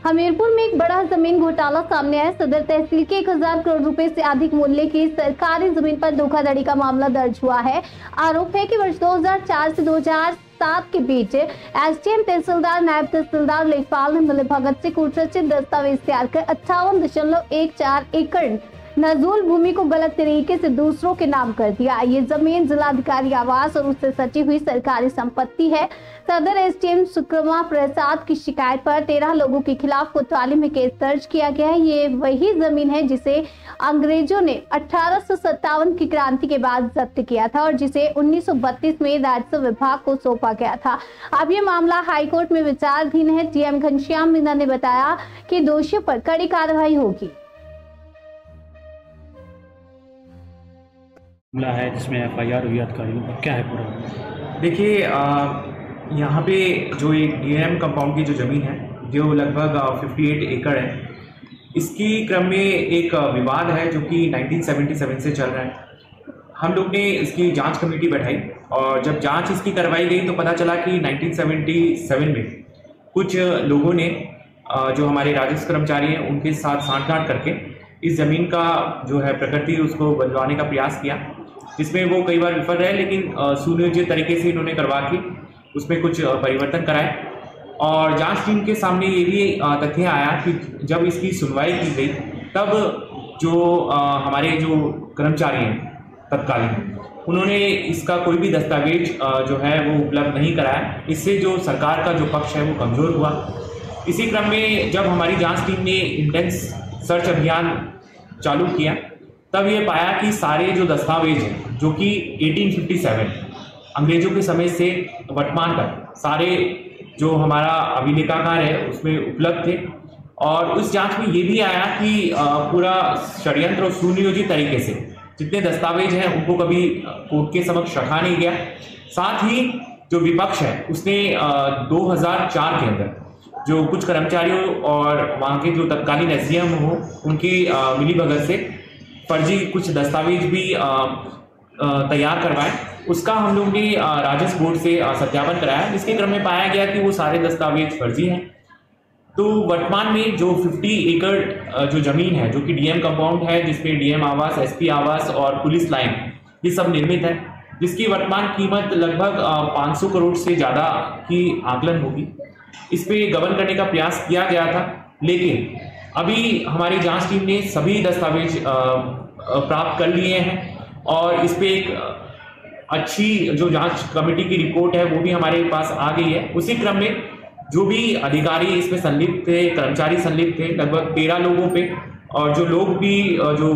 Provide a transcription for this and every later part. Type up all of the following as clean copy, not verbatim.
हमीरपुर में एक बड़ा जमीन घोटाला सामने आया। सदर तहसील के 1000 करोड़ रुपए से अधिक मूल्य की सरकारी जमीन पर धोखाधड़ी का मामला दर्ज हुआ है। आरोप है कि वर्ष 2004 से 2007 के बीच एसडीएम तहसीलदार, नायब तहसीलदार लेखपाल ने मिलीभगत से कूटरचित दस्तावेज तैयार कर 58.14 एकड़ नजूल भूमि को गलत तरीके से दूसरों के नाम कर दिया। ये जमीन जिलाधिकारी आवास और उससे सटी हुई सरकारी संपत्ति है। सदर एसडीएम सुक्रमा प्रसाद की शिकायत पर 13 लोगों के खिलाफ कोतवाली में केस दर्ज किया गया है। ये वही जमीन है जिसे अंग्रेजों ने 1857 की क्रांति के बाद जब्त किया था और जिसे 1932 में राजस्व विभाग को सौंपा गया था। अब ये मामला हाईकोर्ट में विचाराधीन है। डीएम घनश्याम मीना ने बताया कि दोषियों पर कड़ी कार्रवाई होगी। मामला है जिसमें एफआईआर हुई अधिकारियों पर, क्या है पूरा? देखिए, यहाँ पे जो एक डीएम कंपाउंड की जो ज़मीन है जो लगभग 58 एकड़ है, इसकी क्रम में एक विवाद है जो कि 1977 से चल रहा है। हम लोग ने इसकी जांच कमेटी बैठाई और जब जांच इसकी करवाई गई तो पता चला कि 1977 में कुछ लोगों ने जो हमारे राजस्व कर्मचारी हैं उनके साथ सांठगांठ करके इस ज़मीन का जो है प्रकृति उसको बदलवाने का प्रयास किया, जिसमें वो कई बार विफल रहे, लेकिन सुनियोजित तरीके से इन्होंने करवा के उसमें कुछ परिवर्तन कराए। और जांच टीम के सामने ये भी तथ्य आया कि जब इसकी सुनवाई की गई तब जो हमारे जो कर्मचारी हैं तत्कालीन, उन्होंने इसका कोई भी दस्तावेज जो है वो उपलब्ध नहीं कराया। इससे जो सरकार का जो पक्ष है वो कमज़ोर हुआ। इसी क्रम में जब हमारी जाँच टीम ने इंटेंस सर्च अभियान चालू किया तब ये पाया कि सारे जो दस्तावेज हैं जो कि 1857 अंग्रेजों के समय से वर्तमान तक सारे जो हमारा अभिलेखागार है उसमें उपलब्ध थे। और उस जांच में ये भी आया कि पूरा षड्यंत्र और सुनियोजित तरीके से जितने दस्तावेज हैं उनको कभी कोर्ट के समक्ष रखा नहीं गया। साथ ही जो विपक्ष है उसने 2004 के अंदर जो कुछ कर्मचारियों और वहाँ के जो तत्कालीन एसडीएम हो उनकी मिलीभगत से फर्जी कुछ दस्तावेज भी तैयार करवाए। उसका हम लोग ने राजस्व बोर्ड से सत्यापन कराया, जिसके क्रम में पाया गया कि वो सारे दस्तावेज फर्जी हैं। तो वर्तमान में जो 50 एकड़ जो ज़मीन है जो कि डीएम कंपाउंड है, जिसमें डीएम आवास, एसपी आवास और पुलिस लाइन ये सब निर्मित है, जिसकी वर्तमान कीमत लगभग 500 करोड़ से ज़्यादा की आकलन होगी। इस पे गबन करने का प्रयास किया गया था, लेकिन अभी हमारी जांच टीम ने सभी दस्तावेज प्राप्त कर लिए हैं और इस पे एक अच्छी जो जांच कमेटी की रिपोर्ट है वो भी हमारे पास आ गई है। उसी क्रम में जो भी अधिकारी इसमें संलिप्त थे, कर्मचारी संलिप्त थे, लगभग 13 लोगों पे, और जो लोग भी जो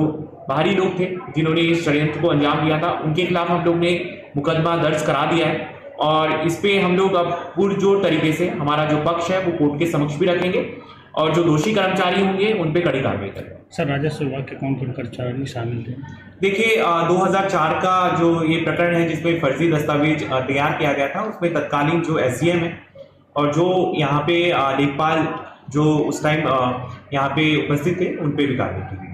बाहरी लोग थे जिन्होंने इस षड्यंत्र को अंजाम दिया था उनके खिलाफ हम लोग ने मुकदमा दर्ज करा दिया है। और इस पे हम लोग अब पुरजोर तरीके से हमारा जो पक्ष है वो कोर्ट के समक्ष भी रखेंगे और जो दोषी कर्मचारी होंगे उन पे कड़ी कार्रवाई करेंगे। सर, राजस्व विभाग के कौन कौन कर्मचारी शामिल थे? देखिए, 2004 का जो ये प्रकरण है जिसमें फर्जी दस्तावेज तैयार किया गया था, उसमें तत्कालीन जो एसडीएम है और जो यहाँ पे लेखपाल जो उस टाइम यहाँ पे उपस्थित थे उन पे भी कार्रवाई की गई।